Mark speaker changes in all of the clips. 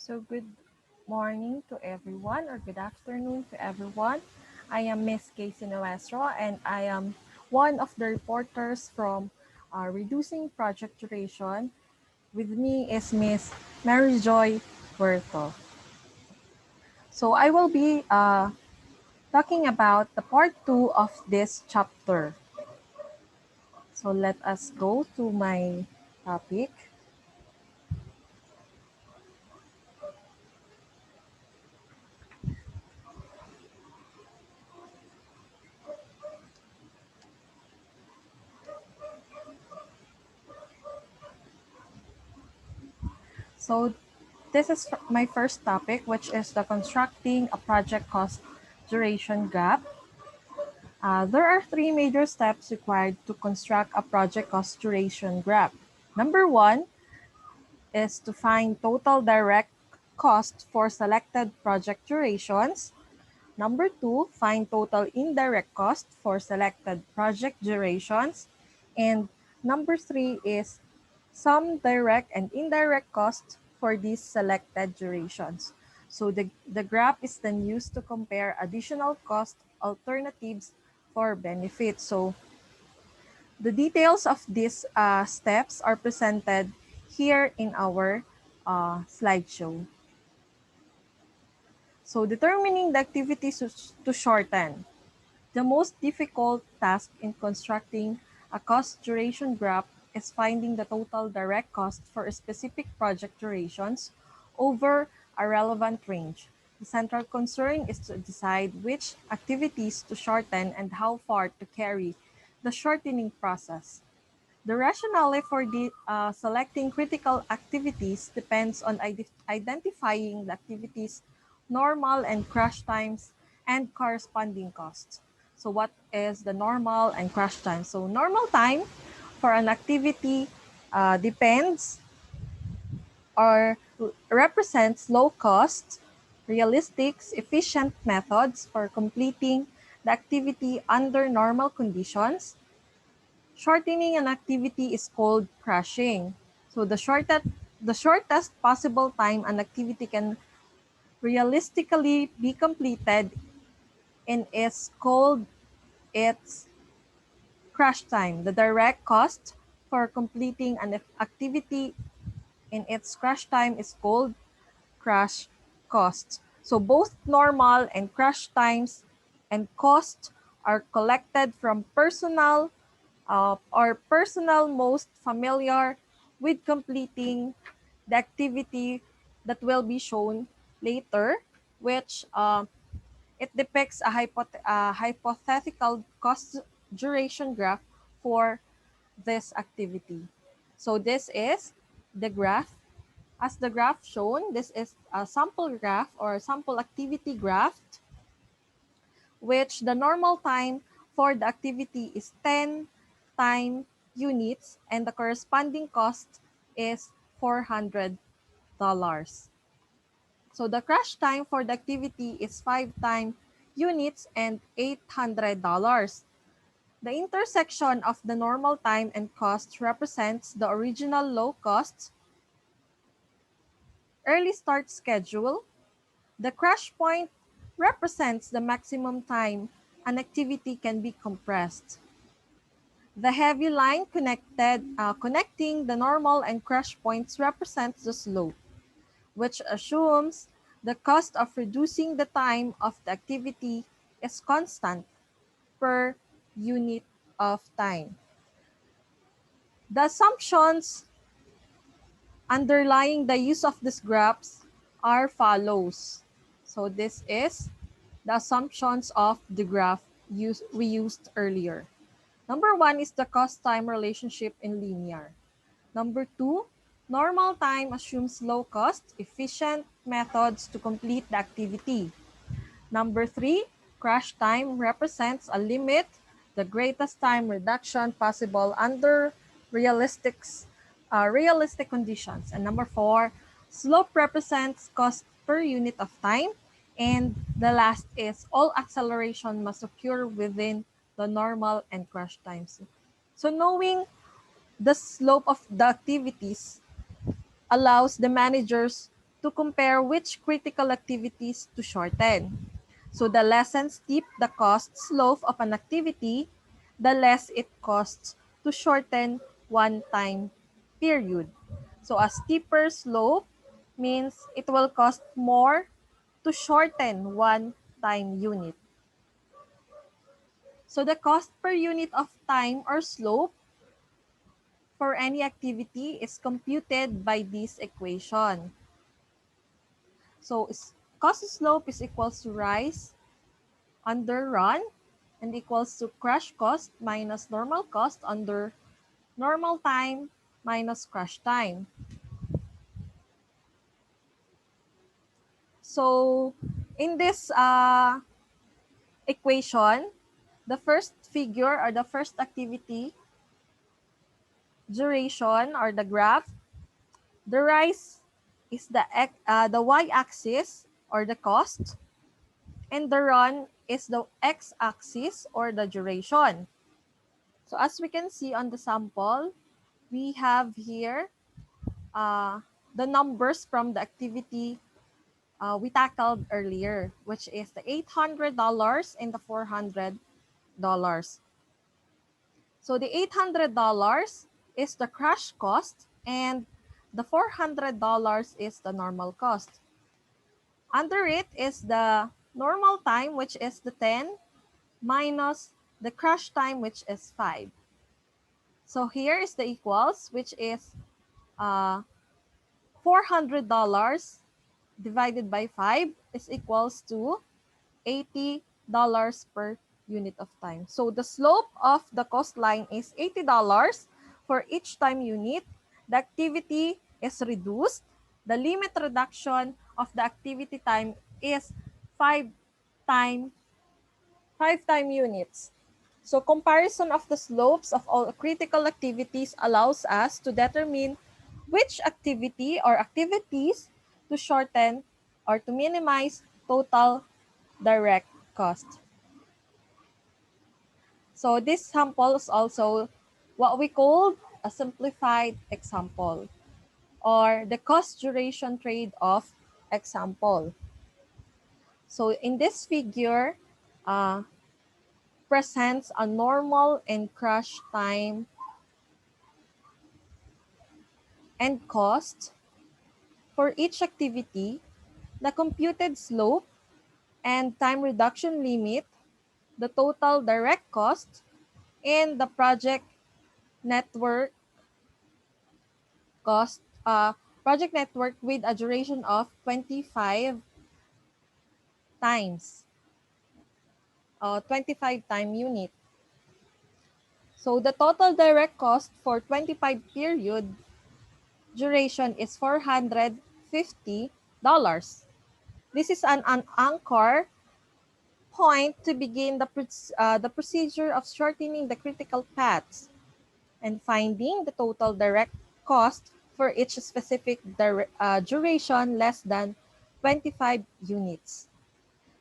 Speaker 1: So good morning to everyone or good afternoon to everyone. I am Miss Kaycee Nuestro and I am one of the reporters from Reducing Project Duration. With me is Miss Mary Joy Puerto. So I will be talking about the part 2 of this chapter. So let us go to my topic. So this is my first topic, which is the constructing a project cost duration graph. There are three major steps required to construct a project cost duration graph. Number one is to find total direct cost for selected project durations. Number two, find total indirect cost for selected project durations. And number three is some direct and indirect costs for these selected durations. So the graph is then used to compare additional cost alternatives for benefits. So the details of these steps are presented here in our slideshow. So determining the activities to shorten. The most difficult task in constructing a cost duration graph is finding the total direct cost for specific project durations over a relevant range. The central concern is to decide which activities to shorten and how far to carry the shortening process. The rationale for selecting critical activities depends on identifying the activities' normal and crash times and corresponding costs. So what is the normal and crash time? So normal time for an activity depends or represents low cost, realistic, efficient methods for completing the activity under normal conditions. Shortening an activity is called crashing. So the shortest possible time an activity can realistically be completed in is called its crash time. The direct cost for completing an activity in its crash time is called crash cost. So both normal and crash times and cost are collected from personnel most familiar with completing the activity that will be shown later, which it depicts a hypothetical cost duration graph for this activity. So this is the graph. As the graph shown, this is a sample graph or sample activity graph, which the normal time for the activity is 10 time units and the corresponding cost is $400. So the crash time for the activity is 5 time units and $800. The intersection of the normal time and cost represents the original low cost early start schedule. The crash point represents the maximum time an activity can be compressed. The heavy line connecting the normal and crash points represents the slope, which assumes the cost of reducing the time of the activity is constant per unit of time. The assumptions underlying the use of these graphs are follows. So this is the assumptions of the graph we used earlier. Number one is the cost-time relationship in linear. Number two, normal time assumes low cost, efficient methods to complete the activity. Number three, crash time represents a limit, the greatest time reduction possible under realistic conditions. And number four, slope represents cost per unit of time. And the last is all acceleration must occur within the normal and crash times. So knowing the slope of the activities allows the managers to compare which critical activities to shorten. So the less steep the cost slope of an activity, the less it costs to shorten one time period. So a steeper slope means it will cost more to shorten one time unit. So the cost per unit of time or slope for any activity is computed by this equation. So cost slope is equals to rise under run and equals to crash cost minus normal cost under normal time minus crash time. So in this equation, the first figure or the first activity duration or the graph, the rise is the y-axis or the cost, and the run is the x-axis or the duration. So as we can see on the sample, we have here the numbers from the activity we tackled earlier, which is the $800 and the $400. So the $800 is the crash cost and the $400 is the normal cost. Under it is the normal time, which is the 10, minus the crash time, which is 5. So here is the equals, which is $400 divided by 5 is equals to $80 per unit of time. So the slope of the cost line is $80 for each time unit. The activity is reduced. The limit reduction of the activity time is 5 time 5 time units. So comparison of the slopes of all critical activities allows us to determine which activity or activities to shorten or to minimize total direct cost. So this sample is also what we call a simplified example or the cost duration trade-off example. So in this figure, presents a normal and crash time and cost for each activity, the computed slope and time reduction limit, the total direct cost, and the project network cost, project network with a duration of 25 times, 25 time unit. So the total direct cost for 25 period duration is $450. This is an anchor point to begin the procedure of shortening the critical paths and finding the total direct cost for each specific duration less than 25 units.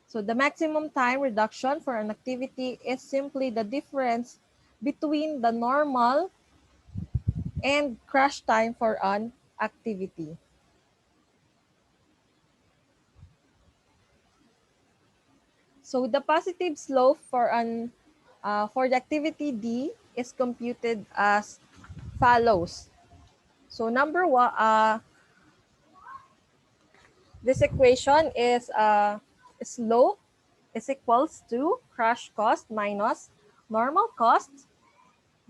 Speaker 1: So the maximum time reduction for an activity is simply the difference between the normal and crash time for an activity. So the positive slope for the activity D is computed as follows. So number one, this equation is slope is equals to crash cost minus normal cost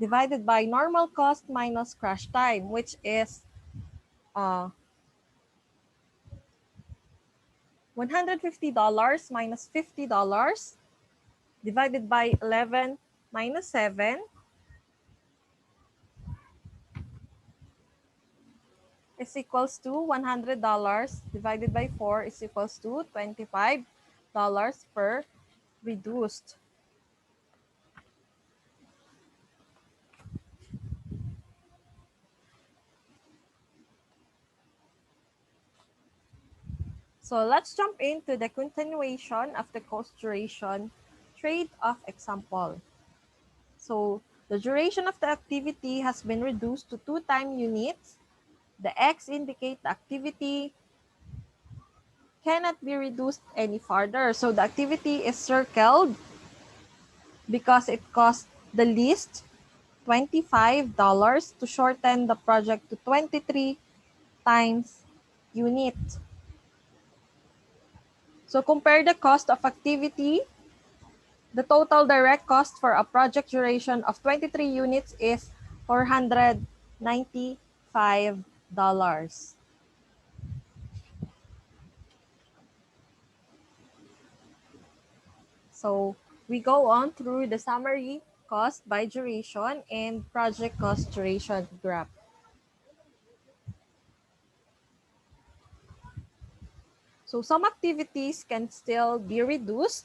Speaker 1: divided by normal cost minus crash time, which is $150 minus $50 divided by 11 minus 7 is equals to $100 divided by 4 is equals to $25 per reduced. So let's jump into the continuation of the cost duration trade-off example. So the duration of the activity has been reduced to 2 time units. The X indicate the activity, cannot be reduced any farther. So the activity is circled because it costs the least $25 to shorten the project to 23 times unit. So compare the cost of activity. The total direct cost for a project duration of 23 units is $495. So we go on through the summary cost by duration and project cost duration graph. So some activities can still be reduced.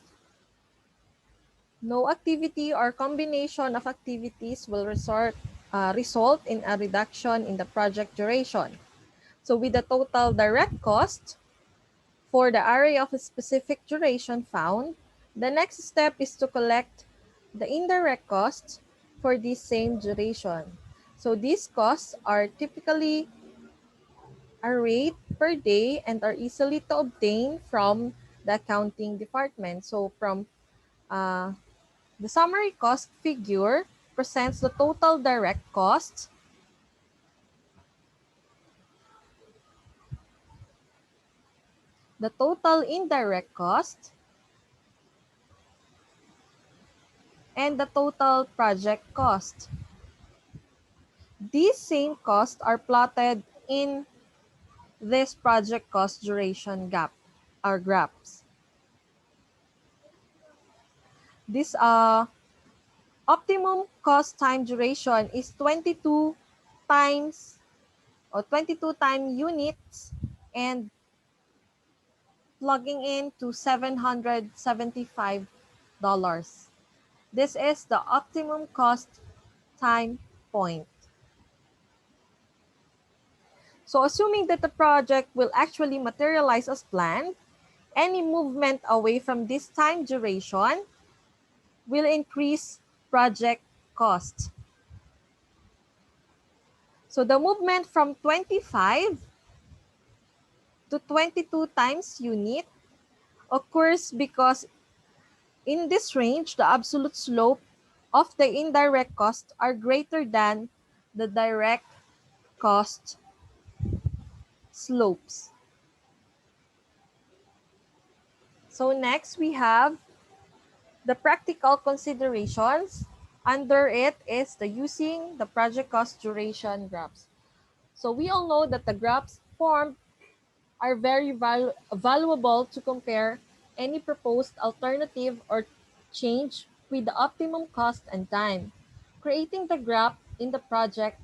Speaker 1: No activity or combination of activities will result in a reduction in the project duration. So with the total direct cost for the array of a specific duration found, the next step is to collect the indirect costs for this same duration. So these costs are typically a rate per day and are easily to obtain from the accounting department. So from uh, the summary cost figure presents the total direct cost, the total indirect cost, and the total project cost. These same costs are plotted in this project cost duration gap or graphs. This optimum cost time duration is 22 times or 22 time units and plugging in to $775. This is the optimum cost time point. So assuming that the project will actually materialize as planned, any movement away from this time duration will increase project cost. So the movement from 25 to 22 times unit occurs because in this range, the absolute slope of the indirect costs are greater than the direct cost slopes. So next we have the practical considerations. Under it is the using the project cost duration graphs. So we all know that the graphs formed are very valuable to compare any proposed alternative or change with the optimum cost and time. Creating the graph in the project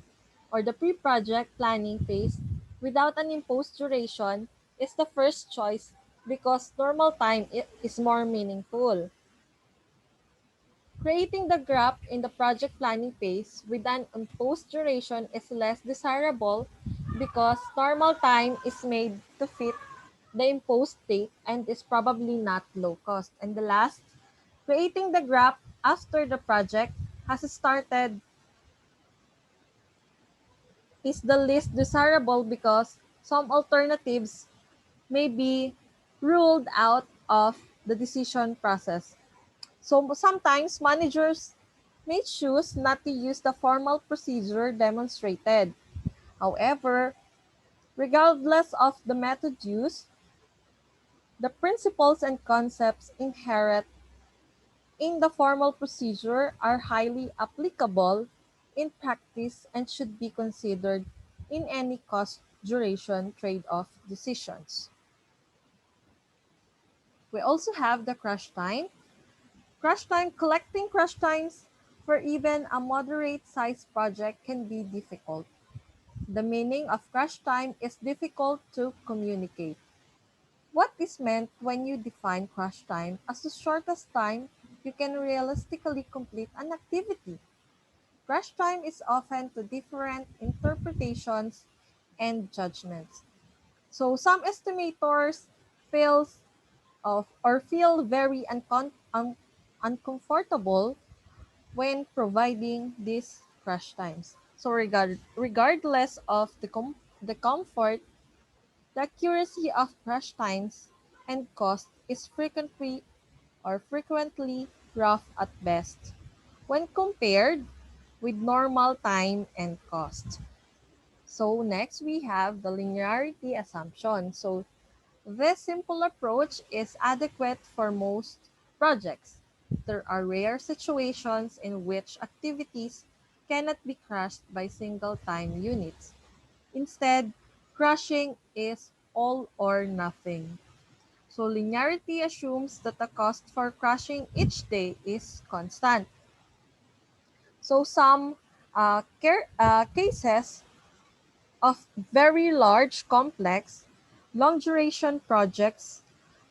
Speaker 1: or the pre-project planning phase without an imposed duration is the first choice because normal time is more meaningful. Creating the graph in the project planning phase with an imposed duration is less desirable because normal time is made to fit the imposed date and is probably not low cost. And the last, creating the graph after the project has started is the least desirable because some alternatives may be ruled out of the decision process. So sometimes managers may choose not to use the formal procedure demonstrated. However, regardless of the method used, the principles and concepts inherent in the formal procedure are highly applicable in practice and should be considered in any cost duration trade-off decisions. We also have the crush time. Crush time, collecting crush times for even a moderate sized project can be difficult. The meaning of crush time is difficult to communicate. What is meant when you define crush time as the shortest time you can realistically complete an activity? Crush time is often to different interpretations and judgments. So some estimators feels of or feel very uncomfortable when providing these crash times. So regardless of the comfort, the accuracy of crash times and cost is frequently rough at best when compared with normal time and cost. So next we have the linearity assumption. So this simple approach is adequate for most projects. There are rare situations in which activities cannot be crushed by single time units. Instead, crushing is all or nothing. So linearity assumes that the cost for crushing each day is constant. So some cases of very large, complex, long-duration projects,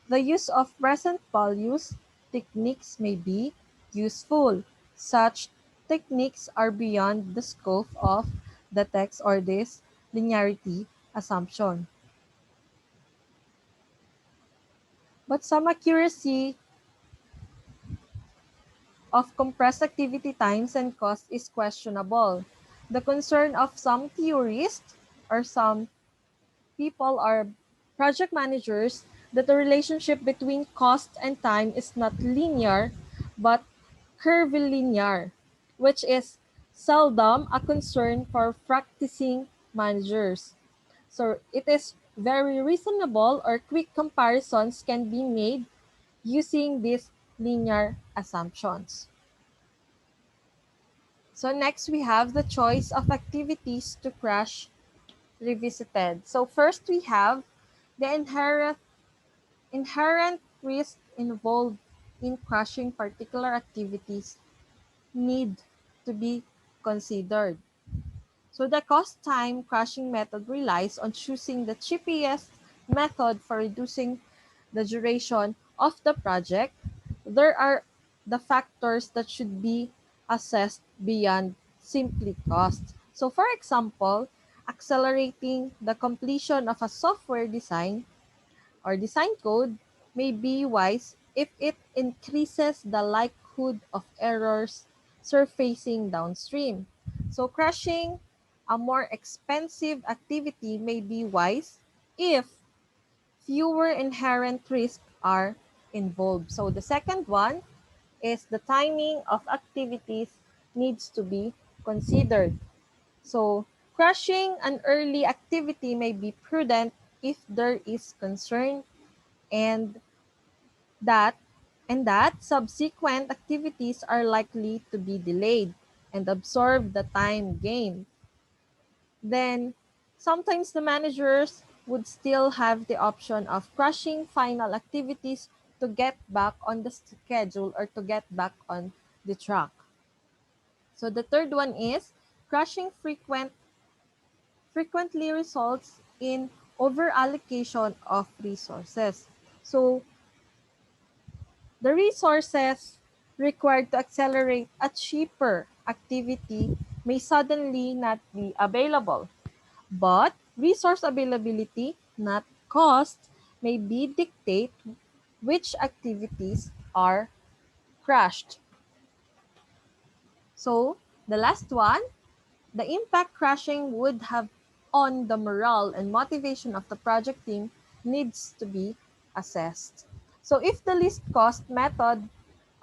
Speaker 1: the use of present values techniques may be useful. Such techniques are beyond the scope of the text or this linearity assumption. But some accuracy of compressed activity times and cost is questionable. The concern of some theorists or some people are project managers that the relationship between cost and time is not linear but curvilinear, which is seldom a concern for practicing managers. So it is very reasonable or quick comparisons can be made using these linear assumptions. So next we have the choice of activities to crash revisited. So first we have the inherent risk involved in crashing particular activities need to be considered. So the cost time crashing method relies on choosing the cheapest method for reducing the duration of the project. There are the factors that should be assessed beyond simply cost. So for example, accelerating the completion of a software design or design code may be wise if it increases the likelihood of errors surfacing downstream. So crashing a more expensive activity may be wise if fewer inherent risks are involved. So the second one is the timing of activities needs to be considered. So crashing an early activity may be prudent if there is concern and that that subsequent activities are likely to be delayed and absorb the time gained. Then sometimes the managers would still have the option of crushing final activities to get back on the schedule or to get back on the track. So the third one is crushing frequently results in over allocation of resources. So the resources required to accelerate a cheaper activity may suddenly not be available, but resource availability, not cost, may be dictate which activities are crashed. So, the last one, the impact crashing would have on the morale and motivation of the project team needs to be assessed. So if the least cost method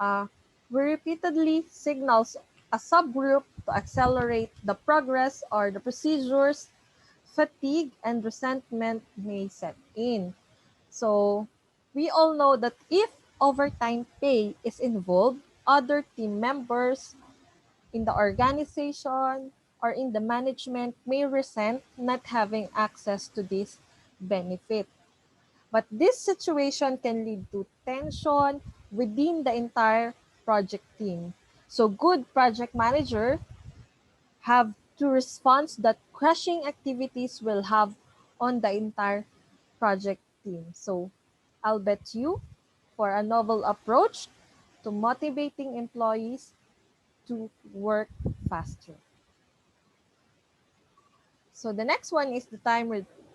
Speaker 1: uh, repeatedly signals a subgroup to accelerate the progress or the procedures, fatigue and resentment may set in. So we all know that if overtime pay is involved, other team members in the organization or in the management may resent not having access to this benefit. But this situation can lead to tension within the entire project team. So good project manager have to respond that crushing activities will have on the entire project team. So I'll bet you for a novel approach to motivating employees to work faster. So the next one is the time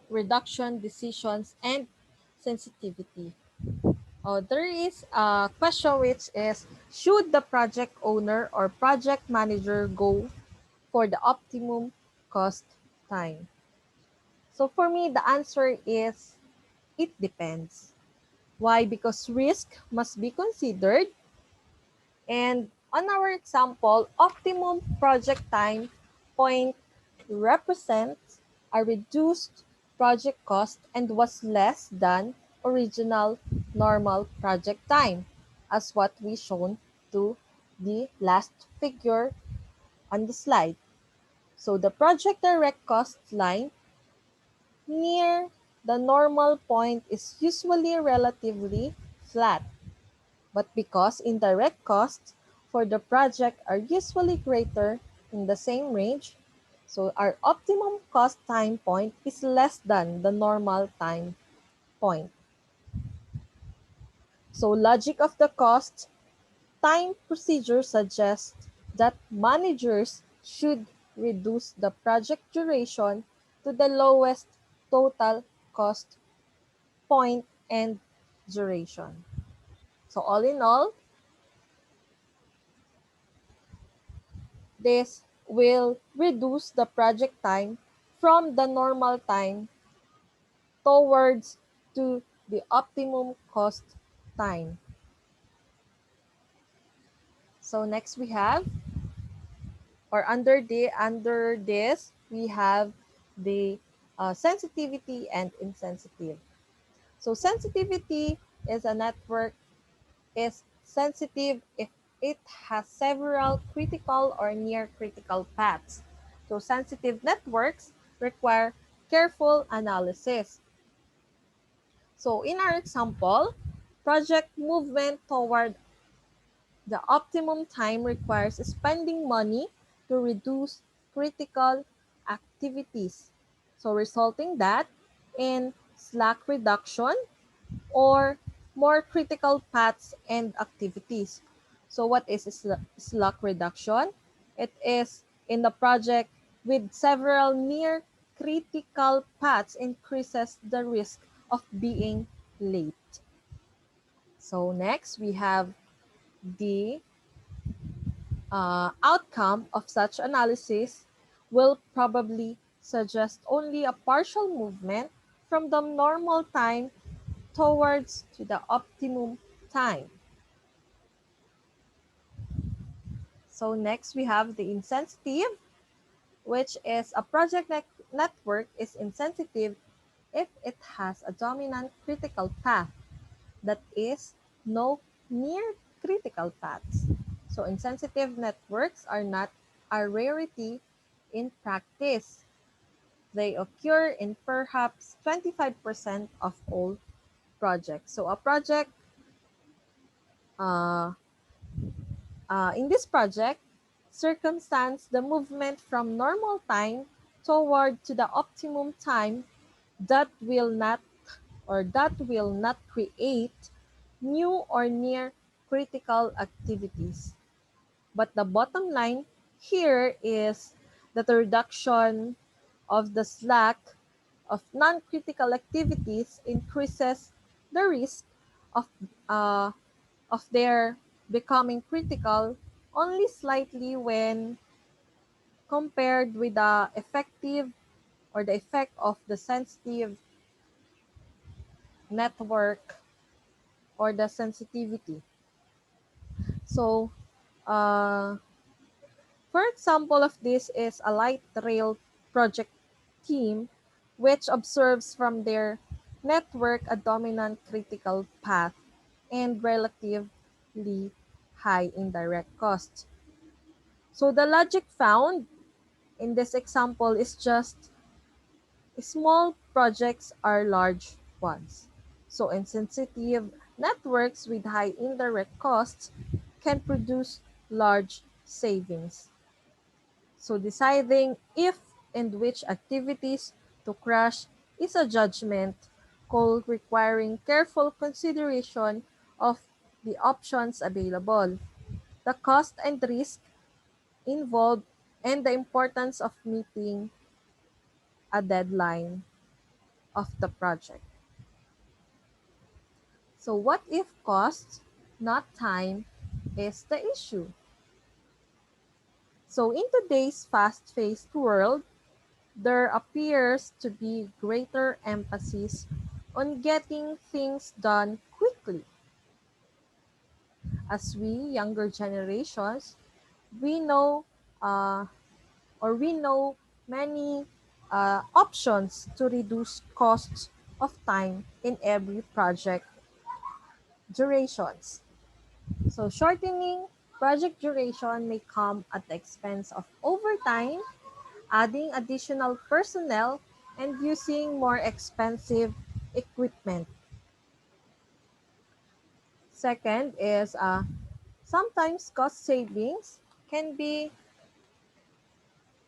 Speaker 1: reduction decisions and sensitivity. There is a question which is, should the project owner or project manager go for the optimum cost time? So for me, the answer is it depends. Why? Because risk must be considered. And on our example, optimum project time point represents a reduced project cost and was less than original normal project time, as what we shown to the last figure on the slide. So the project direct cost line near the normal point is usually relatively flat. But because indirect costs for the project are usually greater in the same range, so our optimum cost time point is less than the normal time point. So logic of the cost time procedure suggests that managers should reduce the project duration to the lowest total cost point and duration. So all in all, this will reduce the project time from the normal time towards to the optimum cost time. So next we have, or under this, we have the sensitivity and insensitive. So sensitivity is a network is sensitive if it has several critical or near critical paths. So sensitive networks require careful analysis. So in our example, project movement toward the optimum time requires spending money to reduce critical activities. So resulting that in slack reduction or more critical paths and activities. So what is slack reduction? It is in the project with several near critical paths increases the risk of being late. So next we have the outcome of such analysis will probably suggest only a partial movement from the normal time towards to the optimum time. So next we have the insensitive, which is a project network is insensitive if it has a dominant critical path that is no near critical paths. So insensitive networks are not a rarity in practice. They occur in perhaps 25% of all projects. So a project uh, in this project, circumstance the movement from normal time toward to the optimum time that will not create new or near critical activities. But the bottom line here is that the reduction of the slack of non-critical activities increases the risk of uh, their becoming critical only slightly when compared with the effective or the effect of the sensitive network or the sensitivity. So, uh, for example of this is a light rail project team which observes from their network a dominant critical path and relatively high indirect costs. So the logic found in this example is just small projects are large ones. So insensitive networks with high indirect costs can produce large savings. So deciding if and which activities to crush is a judgment call requiring careful consideration of the options available, the cost and risk involved, and the importance of meeting a deadline of the project. So what if cost, not time, is the issue? So in today's fast-paced world, there appears to be greater emphasis on getting things done quickly. As we, younger generations, we know uh, we know many options to reduce costs of time in every project durations. So shortening project duration may come at the expense of overtime, adding additional personnel, and using more expensive equipment. Second is sometimes cost savings can be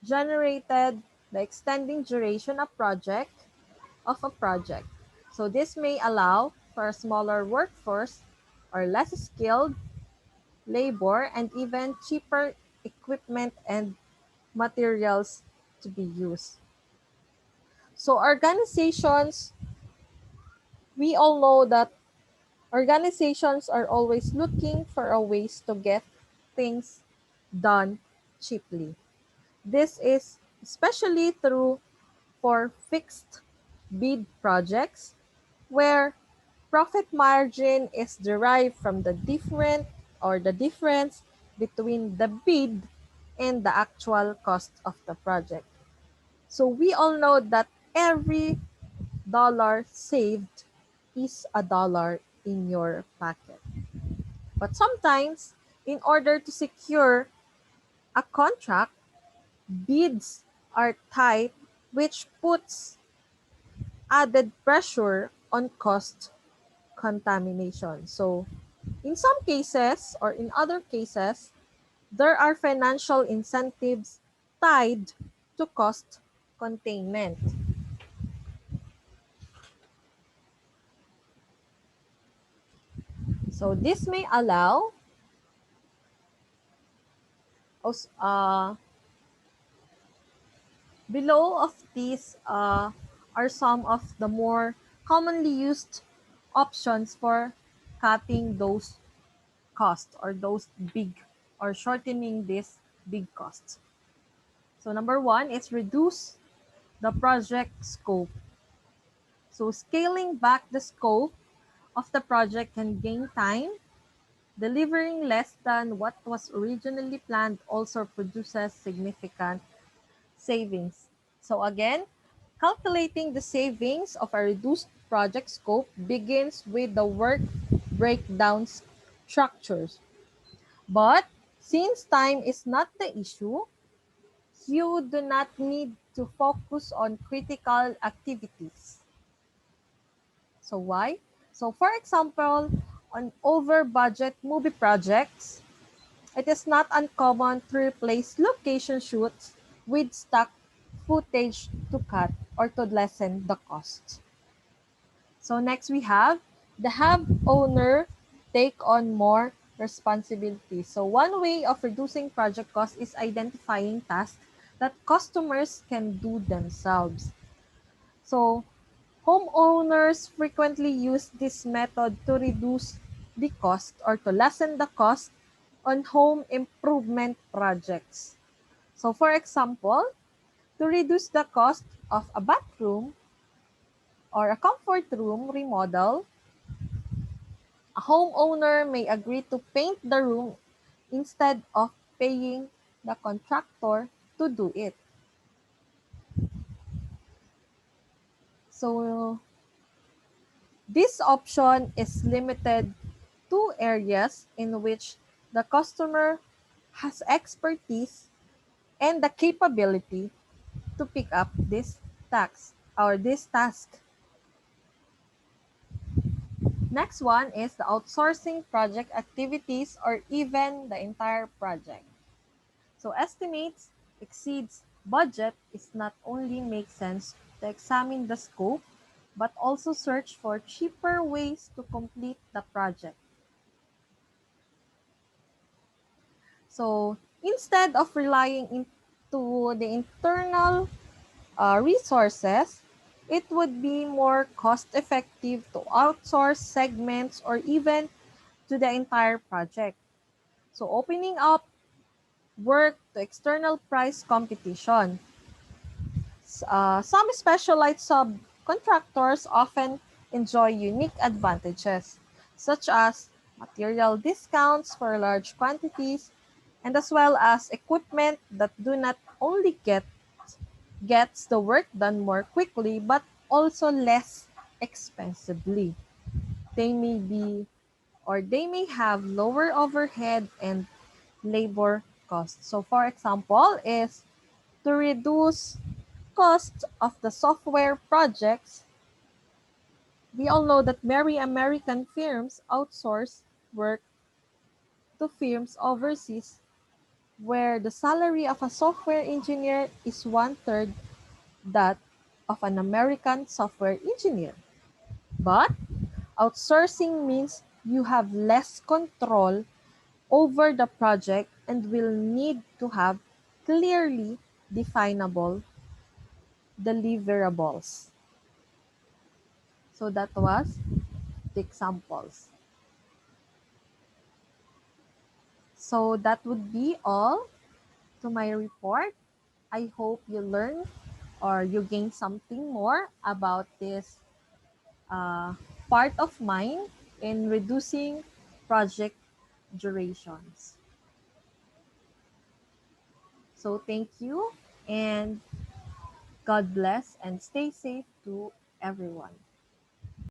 Speaker 1: generated by extending duration of a project. So this may allow for a smaller workforce or less skilled labor and even cheaper equipment and materials to be used. So we all know that organizations are always looking for a ways to get things done cheaply. This is especially true for fixed bid projects where profit margin is derived from the difference between the bid and the actual cost of the project. So we all know that every dollar saved is a dollar in your pocket. But sometimes, in order to secure a contract, bids are tight, which puts added pressure on cost contamination. So, in some cases or in other cases, there are financial incentives tied to cost containment. So, this may allow us, below of these are some of the more commonly used options for cutting those costs or those big or shortening these big costs. So number one is reduce the project scope. So scaling back the scope of the project can gain time. Delivering less than what was originally planned also produces significant savings. So again, calculating the savings of a reduced project scope begins with the work breakdown structures. But since time is not the issue, you do not need to focus on critical activities. So why? So for example, on over budget movie projects, it is not uncommon to replace location shoots with stock footage to cut or to lessen the cost. So next we have owner take on more responsibility. So one way of reducing project cost is identifying tasks that customers can do themselves. So homeowners frequently use this method to reduce the cost or to lessen the cost on home improvement projects. So for example, to reduce the cost of a bathroom or a comfort room remodel, a homeowner may agree to paint the room instead of paying the contractor to do it. So this option is limited to areas in which the customer has expertise and the capability to pick up this task. Next one is the outsourcing project activities or even the entire project. So estimates exceeds budget is not only make sense to examine the scope, but also search for cheaper ways to complete the project. So instead of relying into the internal resources, it would be more cost effective to outsource segments or even to the entire project. So opening up work to external price competition. Some specialized subcontractors often enjoy unique advantages. such as material discounts for large quantities, and as well as equipment that do not only gets the work done more quickly but also less expensively. They may be or they may have lower overhead and labor costs. So for example is to reduce costs of the software projects. We all know that many American firms outsource work to firms overseas where the salary of a software engineer is one-third that of an American software engineer. But outsourcing means you have less control over the project and will need to have clearly definable deliverables. So that was the examples. So that would be all to my report. I hope you learn or you gain something more about this uh, part of mine in reducing project durations. So thank you and God bless and stay safe to everyone.